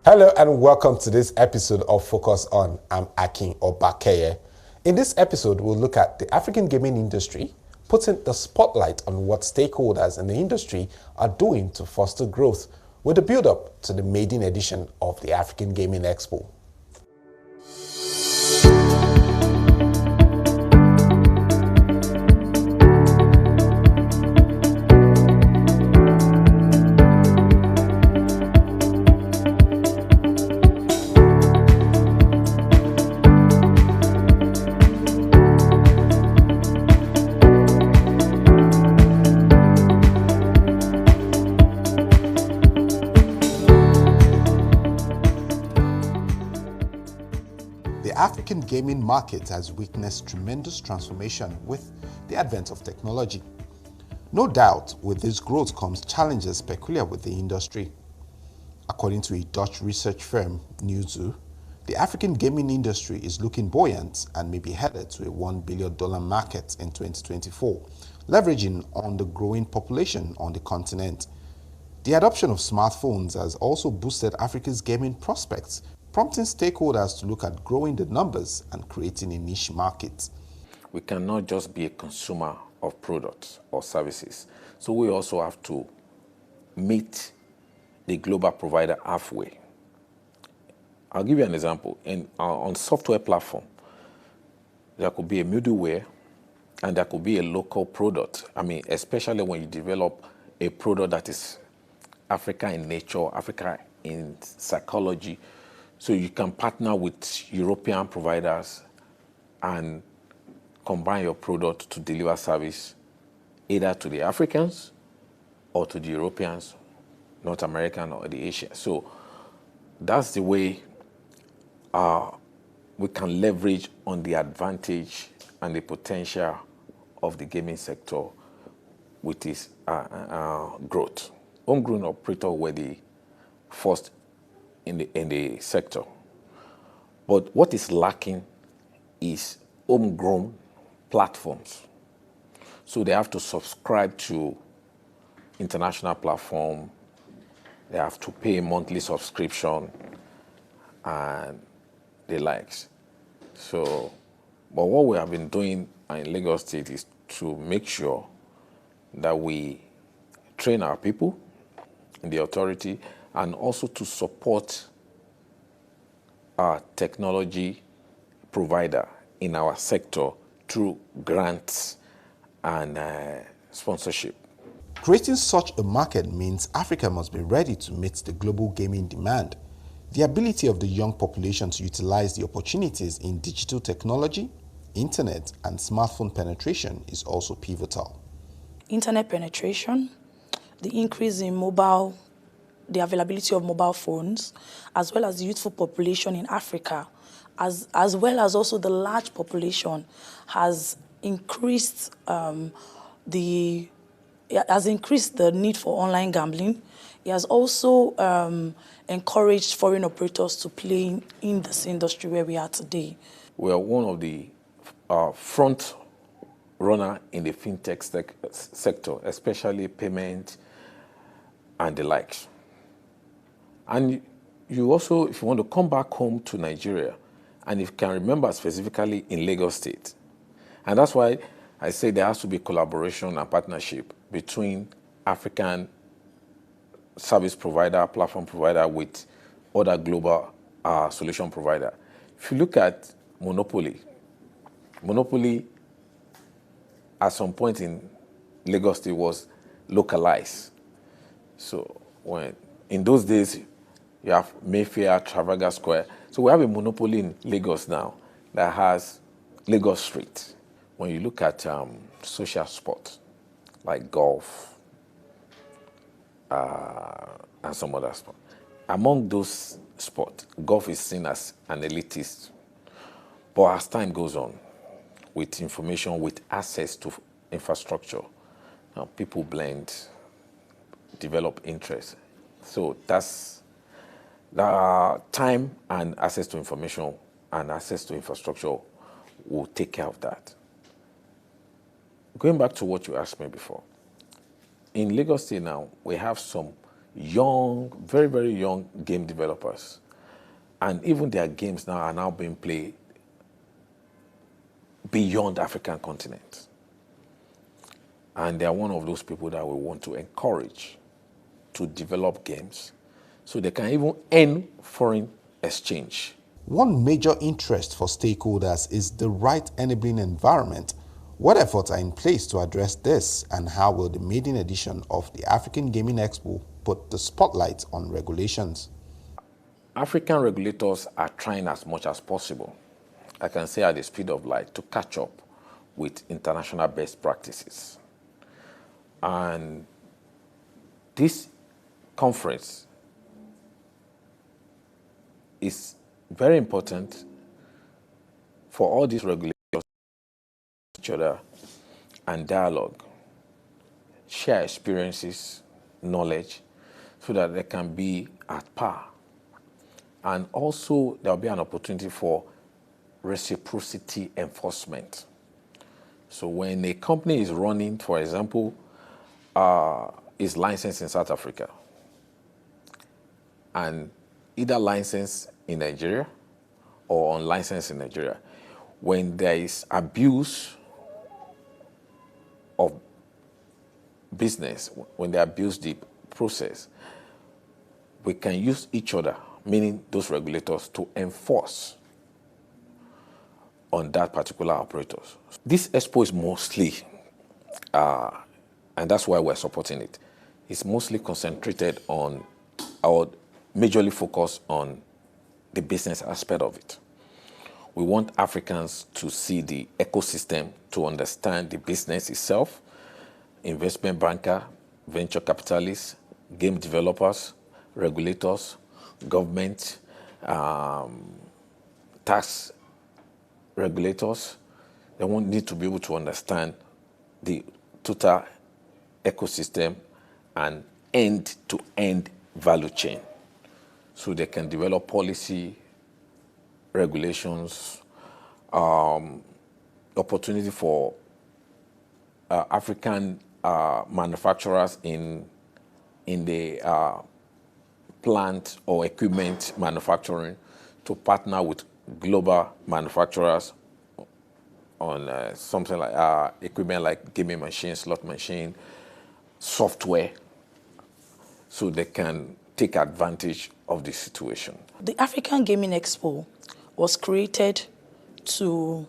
Hello and welcome to this episode of Focus On. I'm Akin Obakeye. In this episode, we'll look at the African gaming industry, putting the spotlight on what stakeholders in the industry are doing to foster growth with the build-up to the maiden edition of the African Gaming Expo. The African gaming market has witnessed tremendous transformation with the advent of technology. No doubt, with this growth comes challenges peculiar with the industry. According to a Dutch research firm, Newzoo, the African gaming industry is looking buoyant and may be headed to a $1 billion market in 2024, leveraging on the growing population on the continent. The adoption of smartphones has also boosted Africa's gaming prospects, prompting stakeholders to look at growing the numbers and creating a niche market. We cannot just be a consumer of products or services. So we also have to meet the global provider halfway. I'll give you an example. On software platform, there could be a middleware and there could be a local product. I mean, especially when you develop a product that is Africa in nature, Africa in psychology. So you can partner with European providers and combine your product to deliver service either to the Africans or to the Europeans, North American or the Asia. So that's the way we can leverage on the advantage and the potential of the gaming sector with its growth. Homegrown operators were the first in the sector. But what is lacking is homegrown platforms. So they have to subscribe to international platform, they have to pay a monthly subscription and the likes. So, but what we have been doing in Lagos State is to make sure that we train our people in the authority and also to support our technology provider in our sector through grants and sponsorship. Creating such a market means Africa must be ready to meet the global gaming demand. The ability of the young population to utilize the opportunities in digital technology, internet, and smartphone penetration is also pivotal. Internet penetration, the increase in the availability of mobile phones, as well as the youthful population in Africa, as well as also the large population, has increased the need for online gambling. It has also encouraged foreign operators to play in this industry where we are today. We are one of the front runner in the fintech sector, especially payment and the likes. And you also, if you want to come back home to Nigeria, and if you can remember specifically in Lagos State, and that's why I say there has to be collaboration and partnership between African service provider, platform provider with other global solution provider. If you look at Monopoly at some point in Lagos State was localized. So in those days, you have Mayfair, Trafalgar Square. So we have a monopoly in Lagos now that has Lagos Street. When you look at social sports like golf and some other sports, among those sports, golf is seen as an elitist. But as time goes on, with information, with access to infrastructure, now people blend, develop interest. So that's the time and access to information and access to infrastructure will take care of that. Going back to what you asked me before, in Lagos State now, we have some young, very, very young game developers. And even their games now are now being played beyond the African continent. And they are one of those people that we want to encourage to develop games so they can even earn foreign exchange. One major interest for stakeholders is the right enabling environment. What efforts are in place to address this, and how will the maiden edition of the African Gaming Expo put the spotlight on regulations? African regulators are trying as much as possible, I can say at the speed of light, to catch up with international best practices. And this conference is very important for all these regulators to each other and dialogue, share experiences, knowledge, so that they can be at par. And also there will be an opportunity for reciprocity enforcement. So when a company is running, for example, is licensed in South Africa and either licensed in Nigeria or unlicensed in Nigeria, when there is abuse of business, when they abuse the process, we can use each other, meaning those regulators, to enforce on that particular operators. This expo is mostly, and that's why we're supporting it, it's mostly concentrated on, or majorly focused on, the business aspect of it. We want Africans to see the ecosystem, to understand the business itself, investment banker, venture capitalists, game developers, regulators, government, tax regulators. They won't need to be able to understand the total ecosystem and end-to-end value chain, so they can develop policy, regulations, opportunity for African manufacturers in the plant or equipment manufacturing to partner with global manufacturers on something like equipment like gaming machine, slot machine, software, so they can take advantage of the situation. The African Gaming Expo was created to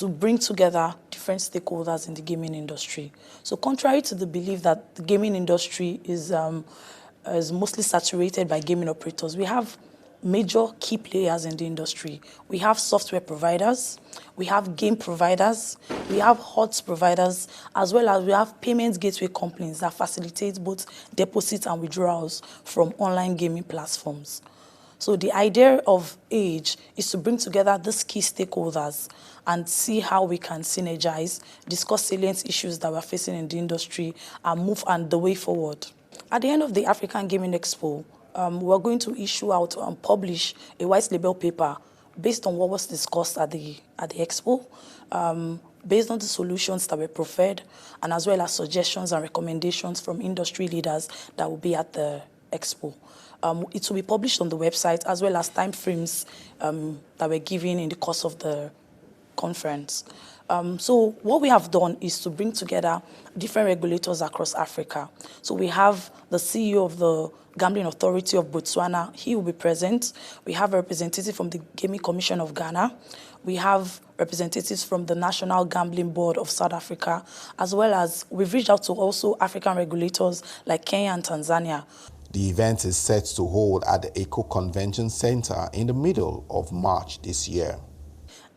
bring together different stakeholders in the gaming industry. So contrary to the belief that the gaming industry is mostly saturated by gaming operators, we have major key players in the industry. We have software providers, we have game providers, we have HOTS providers, as well as we have payment gateway companies that facilitate both deposits and withdrawals from online gaming platforms. So the idea of AGE is to bring together these key stakeholders and see how we can synergize, discuss salient issues that we're facing in the industry, and move on the way forward. At the end of the African Gaming Expo, we're going to issue out and publish a white label paper based on what was discussed at the expo, based on the solutions that were preferred, and as well as suggestions and recommendations from industry leaders that will be at the expo. It will be published on the website, as well as time frames that were given in the course of the conference. So what we have done is to bring together different regulators across Africa. So we have the CEO of the Gambling Authority of Botswana. He will be present. We have a representative from the Gaming Commission of Ghana. We have representatives from the National Gambling Board of South Africa, as well as we've reached out to also African regulators like Kenya and Tanzania. The event is set to hold at the Eco Convention Center in the middle of March this year.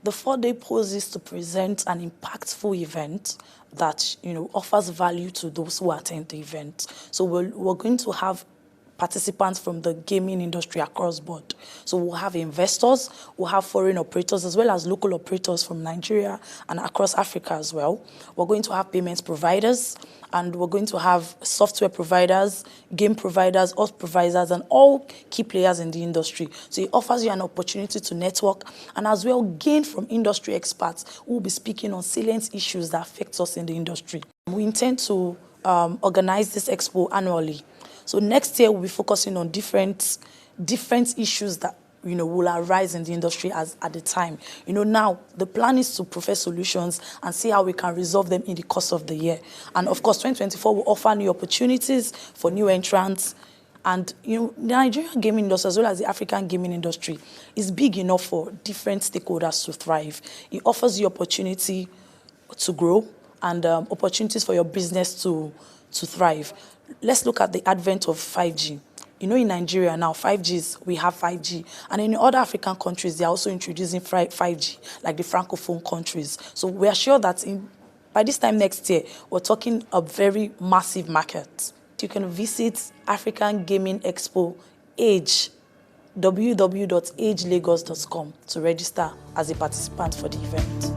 The 4-day poses to present an impactful event that offers value to those who attend the event. So we're going to have participants from the gaming industry across board. So we'll have investors, we'll have foreign operators, as well as local operators from Nigeria and across Africa as well. We're going to have payments providers, and we're going to have software providers, game providers, odds providers, and all key players in the industry. So it offers you an opportunity to network and as well gain from industry experts who will be speaking on salient issues that affect us in the industry. We intend to organize this expo annually. So next year we'll be focusing on different issues that will arise in the industry at the time. Now the plan is to profess solutions and see how we can resolve them in the course of the year. And of course, 2024 will offer new opportunities for new entrants. And the Nigerian gaming industry, as well as the African gaming industry, is big enough for different stakeholders to thrive. It offers the opportunity to grow and opportunities for your business to thrive. Let's look at the advent of 5G. In Nigeria now, we have 5G. And in other African countries, they're also introducing 5G, like the Francophone countries. So we are sure that by this time next year, we're talking a very massive market. You can visit African Gaming Expo AGE, www.agelagos.com, to register as a participant for the event.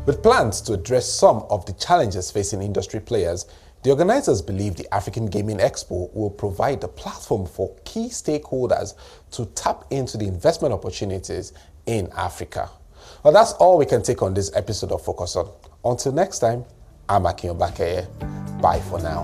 With plans to address some of the challenges facing industry players, the organizers believe the African Gaming Expo will provide a platform for key stakeholders to tap into the investment opportunities in Africa. Well, that's all we can take on this episode of Focus On. Until next time, I'm Akin Obakeye. Bye for now.